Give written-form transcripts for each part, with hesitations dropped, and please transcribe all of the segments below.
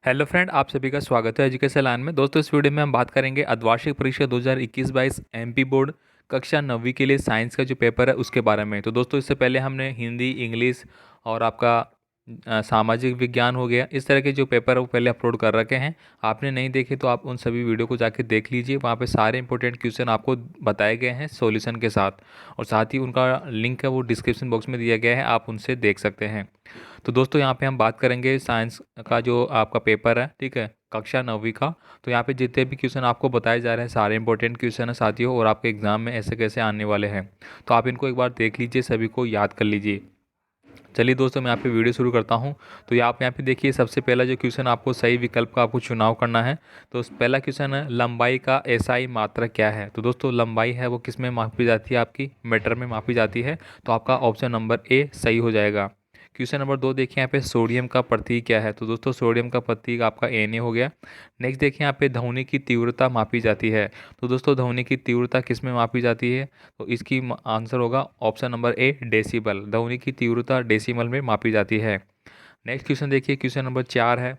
Hello friend, आप सभी का स्वागत है एजुकेशन लाइन में। दोस्तों, इस वीडियो में हम बात करेंगे अर्धवार्षिक परीक्षा 2021-22 एमपी बोर्ड कक्षा 9वीं के लिए साइंस का जो पेपर है उसके बारे में। तो दोस्तों, इससे पहले हमने हिंदी, इंग्लिश और आपका सामाजिक विज्ञान हो गया, इस तरह के जो पेपर है वो पहले अपलोड कर रखे हैं। आपने नहीं देखे तो आप उन सभी वीडियो को जाके देख लीजिए, वहाँ पे सारे इंपॉर्टेंट क्वेश्चन आपको बताए गए हैं सॉल्यूशन के साथ, और साथ ही उनका लिंक है वो डिस्क्रिप्शन बॉक्स में दिया गया है, आप उनसे देख सकते हैं। तो दोस्तों, यहाँ पे हम बात करेंगे साइंस का जो आपका पेपर है, ठीक है, कक्षा 9वीं का। तो यहाँ पे जितने भी क्वेश्चन आपको बताए जा रहे हैं सारे इंपॉर्टेंट क्वेश्चन हैं साथियों, और आपके एग्जाम में ऐसे कैसे आने वाले हैं, तो आप इनको एक बार देख लीजिए, सभी को याद कर लीजिए। चलिए दोस्तों, मैं यहाँ पे वीडियो शुरू करता हूँ। तो आप यहाँ पे देखिए, सबसे पहला जो क्वेश्चन आपको सही विकल्प का आपको चुनाव करना है। तो पहला क्वेश्चन है, लंबाई का एसआई मात्रा क्या है। तो दोस्तों, लंबाई है वो किस में मापी जाती है, आपकी मीटर में मापी जाती है। तो आपका ऑप्शन नंबर ए सही हो जाएगा। क्वेश्चन नंबर 2 देखिए, यहाँ पे सोडियम का प्रतीक क्या है। तो दोस्तों, सोडियम का प्रतीक आपका Na हो गया। नेक्स्ट देखिए, यहाँ पे ध्वनि की तीव्रता मापी जाती है। तो दोस्तों, ध्वनि की तीव्रता किस में मापी जाती है, तो इसकी आंसर होगा ऑप्शन नंबर ए डेसिबल। ध्वनि की तीव्रता डेसिमल में मापी जाती है। नेक्स्ट क्वेश्चन देखिए, क्वेश्चन नंबर 4 है,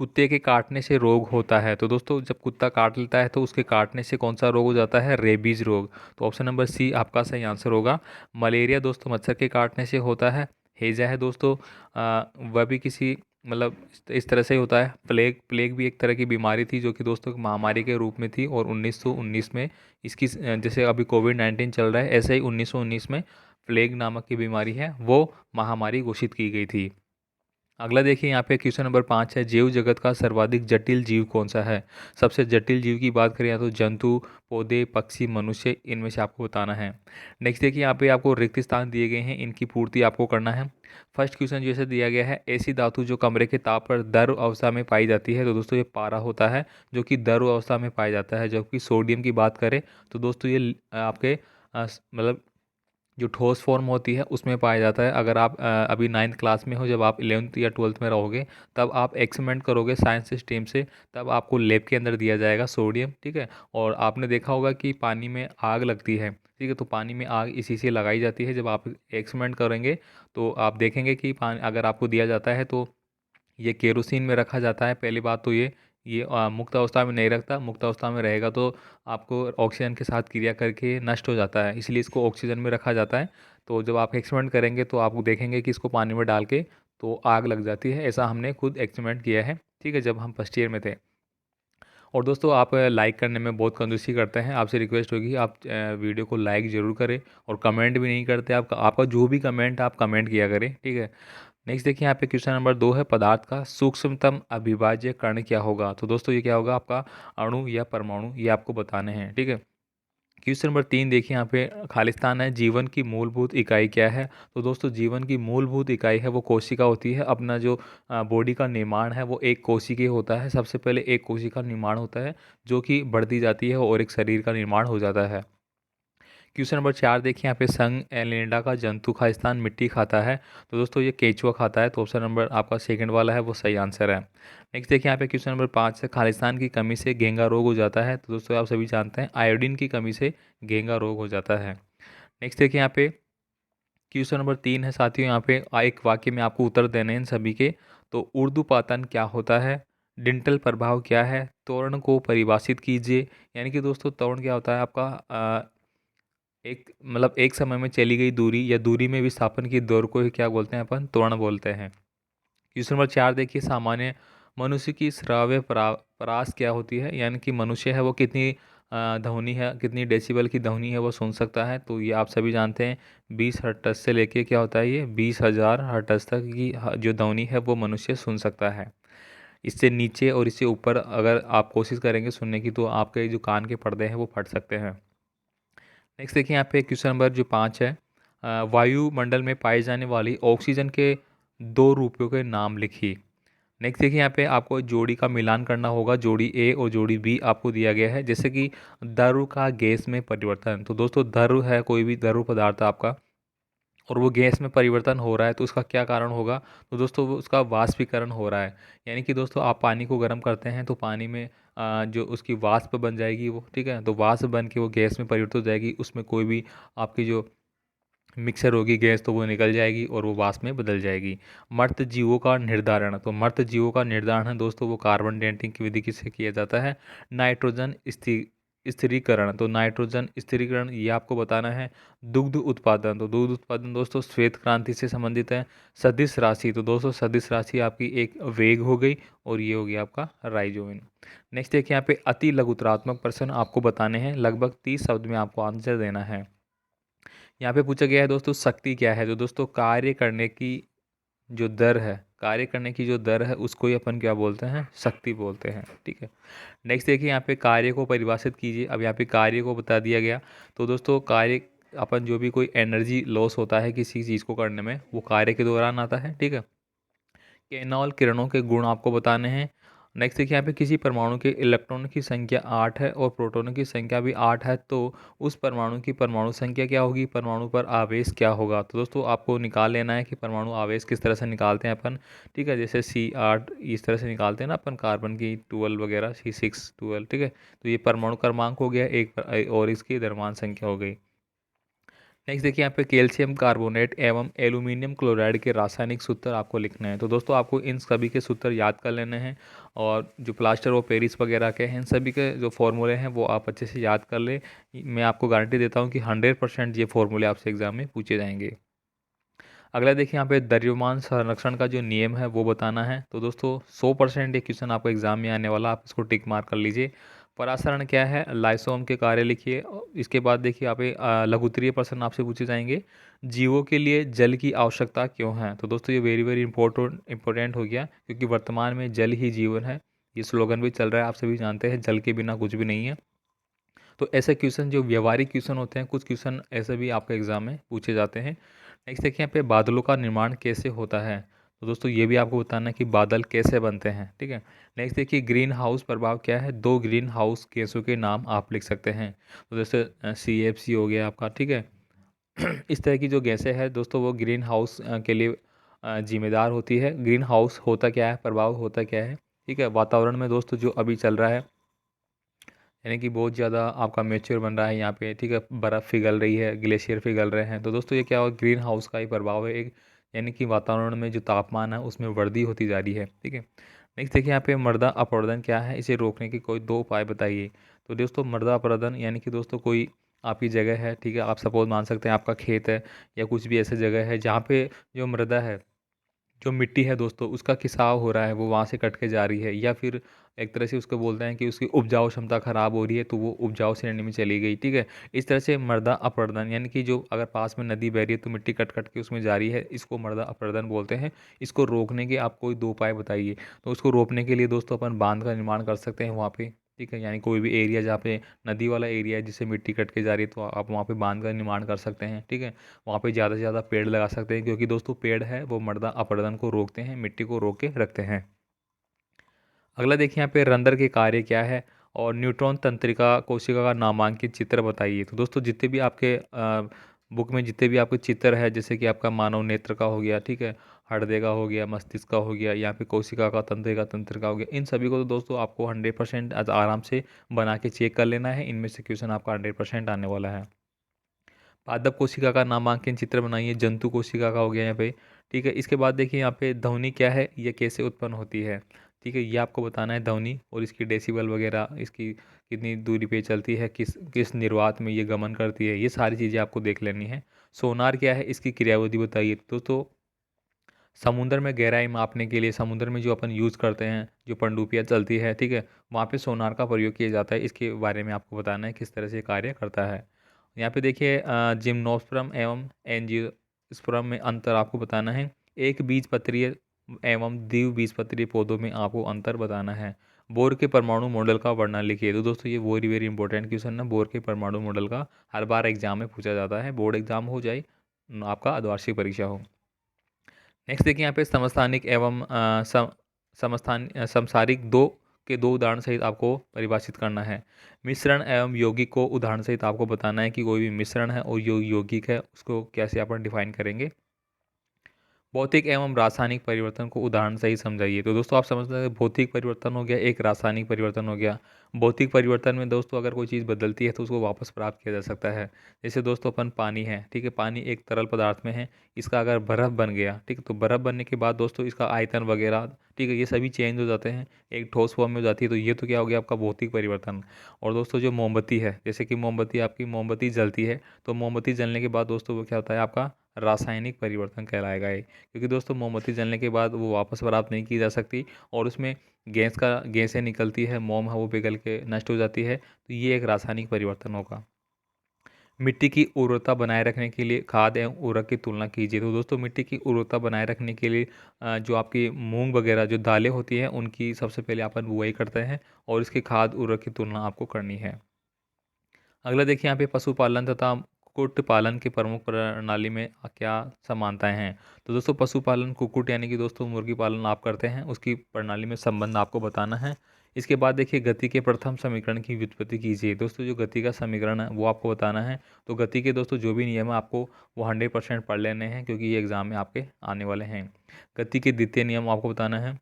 कुत्ते के काटने से रोग होता है। तो दोस्तों, जब कुत्ता काट लेता है तो उसके काटने से कौन सा रोग हो जाता है, रेबीज रोग। तो ऑप्शन नंबर सी आपका सही आंसर होगा। मलेरिया दोस्तों मच्छर के काटने से होता है। हैजा है दोस्तों, वह भी किसी मतलब इस तरह से ही होता है। प्लेग प्लेग भी एक तरह की बीमारी थी जो कि दोस्तों एक महामारी के रूप में थी, और 1919 में इसकी जैसे अभी कोविड-19 चल रहा है, ऐसे ही 1919 में प्लेग नामक की बीमारी है वो महामारी घोषित की गई थी। अगला देखिए, यहाँ पे क्वेश्चन नंबर 5 है, जीव जगत का सर्वाधिक जटिल जीव कौन सा है। सबसे जटिल जीव की बात करें या तो जंतु, पौधे, पक्षी, मनुष्य, इनमें से आपको बताना है। नेक्स्ट देखिए, यहाँ पे आपको रिक्त स्थान दिए गए हैं, इनकी पूर्ति आपको करना है। फर्स्ट क्वेश्चन जैसे दिया गया है, ऐसी धातु जो कमरे के ताप पर द्रव अवस्था में पाई जाती है। तो दोस्तों, ये पारा होता है जो कि द्रव अवस्था में पाया जाता है। जबकि सोडियम की बात करें तो दोस्तों ये आपके मतलब जो ठोस फॉर्म होती है उसमें पाया जाता है। अगर आप अभी 9th क्लास में हो, जब आप 11th या 12th में रहोगे तब आप एक्सपेरिमेंट करोगे साइंस स्ट्रीम से, तब आपको लैब के अंदर दिया जाएगा सोडियम, ठीक है। और आपने देखा होगा कि पानी में आग लगती है, ठीक है, तो पानी में आग इसी से लगाई जाती है। जब आप एक्सपेरिमेंट करेंगे तो आप देखेंगे कि पानी अगर आपको दिया जाता है तो ये केरोसिन में रखा जाता है। पहली बात तो ये मुक्त अवस्था में नहीं रखता। मुक्त अवस्था में रहेगा तो आपको ऑक्सीजन के साथ क्रिया करके नष्ट हो जाता है, इसलिए इसको ऑक्सीजन में रखा जाता है। तो जब आप एक्सपेरिमेंट करेंगे तो आप देखेंगे कि इसको पानी में डाल के तो आग लग जाती है। ऐसा हमने खुद एक्सपेरिमेंट किया है, ठीक है, जब हम फर्स्ट ईयर में थे। और दोस्तों, आप लाइक करने में बहुत कंजूसी करते हैं, आपसे रिक्वेस्ट होगी आप वीडियो को लाइक ज़रूर करें, और कमेंट भी नहीं करते। आपका जो भी कमेंट आप कमेंट किया करें, ठीक है। नेक्स्ट देखिए, यहाँ पे क्वेश्चन नंबर 2 है, पदार्थ का सूक्ष्मतम अविभाज्य कण क्या होगा। तो दोस्तों, ये क्या होगा, आपका अणु या परमाणु, ये आपको बताने हैं, ठीक है। क्वेश्चन नंबर 3 देखिए, यहाँ पे खालिस्तान है, जीवन की मूलभूत इकाई क्या है। तो दोस्तों, जीवन की मूलभूत इकाई है वो कोशिका होती है। अपना जो बॉडी का निर्माण है वो एक कोशिकीय होता है। सबसे पहले एक कोशिका निर्माण होता है जो कि बढ़ती जाती है और एक शरीर का निर्माण हो जाता है। क्वेश्चन नंबर 4 देखिए, यहाँ पे संघ एलिंडा का जंतु का स्थान मिट्टी खाता है। तो दोस्तों, ये केचुआ खाता है, तो ऑप्शन नंबर आपका सेकंड वाला है वो सही आंसर है। नेक्स्ट देखिए, यहाँ पे क्वेश्चन नंबर 5 है, खालिस्तान की कमी से घेंगा रोग हो जाता है। तो दोस्तों, आप सभी जानते हैं आयोडीन की कमी से घेंगा रोग हो जाता है। नेक्स्ट देखिए, यहाँ पे क्वेश्चन नंबर 3 है साथियों, यहाँ पे एक वाक्य में आपको उत्तर देने हैं इन सभी के। तो ऊर्ध्वपातन क्या होता है, डिंटल प्रभाव क्या है, त्वरण को परिभाषित कीजिए। यानी कि दोस्तों, त्वरण क्या होता है आपका एक मतलब एक समय में चली गई दूरी या दूरी में विस्थापन की दौर को ही क्या बोलते हैं, अपन त्वरण बोलते हैं। क्वेश्चन नंबर 4 देखिए, सामान्य मनुष्य की श्राव्य परास क्या होती है। यानी कि मनुष्य है वो कितनी ध्वनि है, कितनी डेसिबल की ध्वनि है वो सुन सकता है। तो ये आप सभी जानते हैं, 20 हर्ट्ज से लेके क्या होता है, ये 20,000 हर्ट्ज तक की जो ध्वनि है वो मनुष्य सुन सकता है। इससे नीचे और इससे ऊपर अगर आप कोशिश करेंगे सुनने की तो आपके जो कान के पर्दे हैं वो फट सकते हैं। नेक्स्ट देखिए, यहाँ पे क्वेश्चन नंबर जो 5 है, वायुमंडल में पाई जाने वाली ऑक्सीजन के दो रूपों के नाम लिखिए। नेक्स्ट देखिए, यहाँ पे आपको जोड़ी का मिलान करना होगा, जोड़ी ए और जोड़ी बी आपको दिया गया है। जैसे कि द्रव का गैस में परिवर्तन। तो दोस्तों, द्रव है कोई भी द्रव पदार्थ आपका, और वो गैस में परिवर्तन हो रहा है तो उसका क्या कारण होगा। तो दोस्तों, वो उसका वाष्पीकरण हो रहा है। यानी कि दोस्तों, आप पानी को गर्म करते हैं तो पानी में जो उसकी वाष्प बन जाएगी वो, ठीक है, तो वाष्प बन के वो गैस में परिवर्तित हो जाएगी। उसमें कोई भी आपकी जो मिक्सर होगी गैस तो वो निकल जाएगी और वो वाष्प में बदल जाएगी। मर्त जीवों का निर्धारण, तो मर्त जीवों का निर्धारण है दोस्तों वो कार्बन डेटिंग की विधि से किया जाता है। नाइट्रोजन स्थिरीकरण, तो नाइट्रोजन स्थिरीकरण ये आपको बताना है। दुग्ध उत्पादन, तो दुग्ध उत्पादन दोस्तों श्वेत क्रांति से संबंधित है। सदिश राशि, तो दोस्तों सदिश राशि आपकी एक वेग हो गई और ये हो गया आपका राइजोइन। नेक्स्ट देखिए यहाँ पे अति लघुतरात्मक प्रश्न आपको बताने हैं, लगभग 30 शब्द में आपको आंसर देना है। यहाँ पे पूछा गया है दोस्तों शक्ति क्या है, तो दोस्तों कार्य करने की जो दर है, कार्य करने की जो दर है उसको ही अपन क्या बोलते हैं, शक्ति बोलते हैं। ठीक है। नेक्स्ट देखिए यहाँ पे कार्य को परिभाषित कीजिए। अब यहाँ पे कार्य को बता दिया गया। तो दोस्तों कार्य, अपन जो भी कोई एनर्जी लॉस होता है किसी चीज़ को करने में वो कार्य के दौरान आता है। ठीक है। केनॉल किरणों के गुण आपको बताने हैं। नेक्स्ट देखिए यहाँ पे किसी परमाणु के इलेक्ट्रॉनों की संख्या 8 है और प्रोटॉनों की संख्या भी 8 है, तो उस परमाणु की परमाणु संख्या क्या होगी, परमाणु पर आवेश क्या होगा। तो दोस्तों आपको निकाल लेना है कि परमाणु आवेश किस तरह से निकालते हैं अपन। ठीक है, जैसे C8 इस तरह से निकालते हैं ना अपन, कार्बन की 12 वगैरह, C6 12। ठीक है, तो ये परमाणु क्रमांक हो गया एक और इसकी द्रव्यमान संख्या हो गई। नेक्स्ट देखिए यहाँ पे कैल्शियम कार्बोनेट एवं एल्यूमिनियम क्लोराइड के रासायनिक सूत्र आपको लिखने हैं। तो दोस्तों आपको इन सभी के सूत्र याद कर लेने हैं और जो प्लास्टर ऑफ पेरिस वगैरह के हैं इन सभी के जो फॉर्मूले हैं वो आप अच्छे से याद कर ले। मैं आपको गारंटी देता हूँ कि 100% ये फॉर्मूले आपसे एग्जाम में पूछे जाएंगे। अगला देखिए यहाँ पे द्रव्यमान संरक्षण का जो नियम है वो बताना है। तो दोस्तों 100% ये क्वेश्चन आपको एग्जाम में आने वाला, आप इसको टिक मार्क कर लीजिए। परासरण क्या है, लाइसोम के कार्य लिखिए। इसके बाद देखिए यहाँ पे लघुत्तरीय प्रश्न आपसे पूछे जाएंगे। जीवों के लिए जल की आवश्यकता क्यों है। तो दोस्तों ये वेरी वेरी इंपॉर्टेंट हो गया, क्योंकि वर्तमान में जल ही जीवन है, ये स्लोगन भी चल रहा है, आप सभी जानते हैं जल के बिना कुछ भी नहीं है। तो ऐसे क्वेश्चन जो व्यवहारिक क्वेश्चन होते हैं, कुछ क्वेश्चन ऐसे भी आपके एग्जाम में पूछे जाते हैं। नेक्स्ट देखिए यहाँ पे बादलों का निर्माण कैसे होता है। तो दोस्तों ये भी आपको बताना है कि बादल कैसे बनते हैं। ठीक है। नेक्स्ट देखिए ग्रीन हाउस प्रभाव क्या है, 2 ग्रीन हाउस गैसों के नाम आप लिख सकते हैं। तो जैसे CFC हो गया आपका। ठीक है। इस तरह की जो गैसें हैं दोस्तों वो ग्रीन हाउस के लिए जिम्मेदार होती है। ग्रीन हाउस होता क्या है, प्रभाव होता क्या है। ठीक है। वातावरण में दोस्तों जो अभी चल रहा है, यानी कि बहुत ज़्यादा आपका मेच्योर बन रहा है यहाँ पे। ठीक है, बर्फ़ पिघल रही है, ग्लेशियर पिघल रहे हैं, तो दोस्तों ये क्या हुआ, ग्रीन हाउस का ही प्रभाव है एक, यानी कि वातावरण में जो तापमान है उसमें वृद्धि होती जा रही है। ठीक है। नेक्स्ट देखिए यहाँ पे मृदा अपरदन क्या है, इसे रोकने के कोई 2 उपाय बताइए। तो दोस्तों मृदा अपरदन यानी कि दोस्तों कोई आपकी जगह है, ठीक है, आप सपोज मान सकते हैं आपका खेत है या कुछ भी ऐसी जगह है जहाँ पे जो मृदा है, जो मिट्टी है दोस्तों उसका खिंचाव हो रहा है, वो वहाँ से कट के जा रही है, या फिर एक तरह से उसको बोलते हैं कि उसकी उपजाऊ क्षमता खराब हो रही है तो वो उपजाऊ श्रेणी में चली गई। ठीक है। इस तरह से मृदा अपरदन, यानी कि जो अगर पास में नदी बह रही है तो मिट्टी कट कट के उसमें जा रही है, इसको मृदा अपरदन बोलते हैं। इसको रोकने के आप कोई 2 उपाय बताइए। तो उसको रोकने के लिए दोस्तों अपन बांध का निर्माण कर सकते हैं वहाँ पे। ठीक है, यानी कोई भी एरिया जहाँ पे नदी वाला एरिया है जिससे मिट्टी कट के जा रही है तो आप वहाँ पे बांध का निर्माण कर सकते हैं। ठीक है। वहाँ पे ज़्यादा से ज़्यादा पेड़ लगा सकते हैं, क्योंकि दोस्तों पेड़ है वो मृदा अपरदन को रोकते हैं, मिट्टी को रोक के रखते हैं। अगला देखिए यहाँ पे रंध्र के कार्य क्या है और न्यूट्रॉन तंत्रिका कोशिका का नामांकित चित्र बताइए। तो दोस्तों जितने भी आपके बुक में जितने भी आपके चित्र है, जैसे कि आपका मानव नेत्र का हो गया, ठीक है, हृदय का हो गया, मस्तिष्क का हो गया, यहाँ पे कोशिका का तंत्र का हो गया, इन सभी को तो दोस्तों आपको 100% आराम से बना के चेक कर लेना है, इनमें से क्वेश्चन आपका 100% आने वाला है। पादप कोशिका का नामांकन चित्र बनाइए, जंतु कोशिका का हो गया यहाँ पे। ठीक है। इसके बाद देखिए यहाँ पे ध्वनि क्या है, ये कैसे उत्पन्न होती है। ठीक है, ये आपको बताना है ध्वनि और इसकी डेसिबल वगैरह, इसकी कितनी दूरी पे चलती है, किस किस निर्वात में ये गमन करती है, ये सारी चीज़ें आपको देख लेनी है। सोनार क्या है, इसकी क्रियाविधि बताइए। तो समुद्र में गहराई मापने के लिए समुद्र में जो अपन यूज़ करते हैं, जो पनडुब्बियाँ चलती है, ठीक है, वहाँ पे सोनार का प्रयोग किया जाता है। इसके बारे में आपको बताना है किस तरह से कार्य करता है। यहाँ पे देखिए जिम्नोस्पर्म एवं एंजियोस्पर्म में अंतर आपको बताना है। एक बीजपत्रीय एवं द्विबीजपत्रीय पौधों में आपको अंतर बताना है। बोर के परमाणु मॉडल का वर्णन लिखिए। तो दोस्तों ये वेरी वेरी इंपॉर्टेंट क्वेश्चन है, बोर के परमाणु मॉडल का हर बार एग्जाम में पूछा जाता है, बोर्ड एग्जाम हो जाए आपका अर्धवार्षिक परीक्षा हो। नेक्स्ट देखिए यहाँ पे समस्थानिक एवं समसारिक दो के 2 उदाहरण सहित आपको परिभाषित करना है। मिश्रण एवं यौगिक को उदाहरण सहित आपको बताना है कि कोई भी मिश्रण है और यौगिक है उसको कैसे अपन डिफाइन करेंगे। भौतिक एवं रासायनिक परिवर्तन को उदाहरण से ही समझाइए। तो दोस्तों आप समझते हैं भौतिक परिवर्तन हो गया, एक रासायनिक परिवर्तन हो गया। भौतिक परिवर्तन में दोस्तों अगर कोई चीज़ बदलती है तो उसको वापस प्राप्त किया जा सकता है। जैसे दोस्तों अपन पानी है, ठीक है, पानी एक तरल पदार्थ में है, इसका अगर बर्फ़ बन गया, ठीक है, तो बर्फ़ बनने के बाद दोस्तों इसका आयतन वगैरह, ठीक है, ये सभी चेंज हो जाते हैं, एक ठोस फॉर्म में हो जाती है। तो ये तो क्या हो गया आपका भौतिक परिवर्तन। और दोस्तों जो मोमबत्ती है, जैसे कि मोमबत्ती आपकी मोमबत्ती जलती है, तो मोमबत्ती जलने के बाद दोस्तों वो क्या होता है आपका रासायनिक परिवर्तन कहलाएगा ये। क्योंकि दोस्तों मोमबत्ती जलने के बाद वो वापस प्राप्त नहीं की जा सकती और उसमें गैसें निकलती है, मोम है वो पिघल के नष्ट हो जाती है। तो ये एक रासायनिक परिवर्तन होगा। मिट्टी की उर्वरता बनाए रखने के लिए खाद एवं उर्वरक की तुलना कीजिए। तो दोस्तों मिट्टी की उर्वरता बनाए रखने के लिए जो आपकी मूंग वगैरह जो दालें होती हैं उनकी सबसे पहले अपन बुआई करते हैं और इसके खाद उर्वरक की तुलना आपको करनी है। अगला देखिए यहाँ पे पशुपालन तथा कुक्कुट पालन की प्रमुख प्रणाली में क्या समानताएं हैं। तो दोस्तों पशुपालन कुक्कुट यानी कि दोस्तों मुर्गी पालन आप करते हैं, उसकी प्रणाली में संबंध आपको बताना है। इसके बाद देखिए गति के प्रथम समीकरण की व्युत्पत्ति कीजिए। दोस्तों जो गति का समीकरण है वो आपको बताना है। तो गति के दोस्तों जो भी नियम है आपको वो 100% पढ़ लेने हैं क्योंकि ये एग्जाम में आपके आने वाले हैं। गति के द्वितीय नियम आपको बताना है।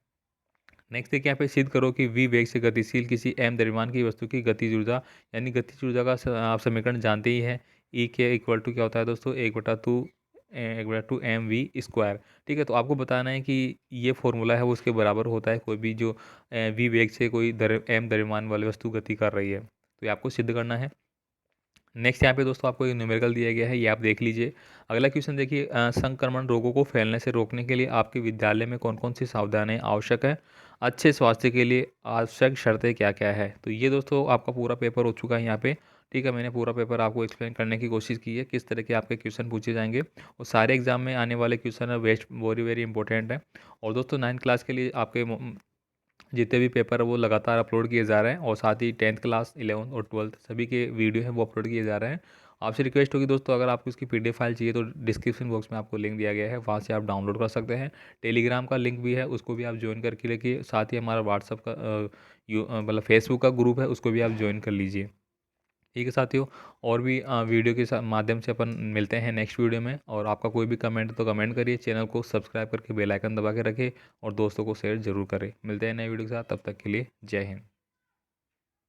नेक्स्ट देखिए यहाँ पे सिद्ध करो कि v वेग से गतिशील किसी m द्रव्यमान की वस्तु की गतिज ऊर्जा यानी गतिज ऊर्जा का आप समीकरण जानते ही हैं। E के इक्वल टू क्या होता है दोस्तों 1/2 mv²। ठीक है, तो आपको बताना है कि ये फॉर्मूला है वो उसके बराबर होता है कोई भी जो v वेग से कोई m द्रव्यमान वाली वस्तु गति कर रही है, तो ये आपको सिद्ध करना है। नेक्स्ट यहाँ पे दोस्तों आपको एक न्यूमेरिकल दिया गया है, ये आप देख लीजिए। अगला क्वेश्चन देखिए संक्रमण रोगों को फैलने से रोकने के लिए आपके विद्यालय में कौन कौन सी सावधानियाँ आवश्यक है, अच्छे स्वास्थ्य के लिए आवश्यक शर्तें क्या क्या है। तो ये दोस्तों आपका पूरा पेपर हो चुका है यहाँ पे। ठीक है, मैंने पूरा पेपर आपको एक्सप्लेन करने की कोशिश की है किस तरह के आपके क्वेश्चन पूछे जाएंगे और सारे एग्जाम में आने वाले क्वेश्चन है वेस्ट वेरी वेरी इंपॉर्टेंट है। और दोस्तों 9th क्लास के लिए आपके जितने भी पेपर है वो लगातार अपलोड किए जा रहे हैं और साथ ही 10th क्लास 11th और 12th सभी के वीडियो है वो अपलोड किए जा रहे हैं। आपसे रिक्वेस्ट होगी दोस्तों अगर आपको इसकी PDF फाइल चाहिए तो डिस्क्रिप्शन बॉक्स में आपको लिंक दिया गया है, वहाँ से आप डाउनलोड कर सकते हैं। टेलीग्राम का लिंक भी है, उसको भी आप ज्वाइन करके रखिए। साथ ही हमारा व्हाट्सअप का मतलब फेसबुक का ग्रुप है, उसको भी आप ज्वाइन कर लीजिए। ठीक है साथियों, और भी वीडियो के माध्यम से अपन मिलते हैं नेक्स्ट वीडियो में। और आपका कोई भी कमेंट तो कमेंट करिए, चैनल को सब्सक्राइब करके बेल आइकन दबा के रखें और दोस्तों को शेयर जरूर करें। मिलते हैं नए वीडियो के साथ, तब तक के लिए जय हिंद।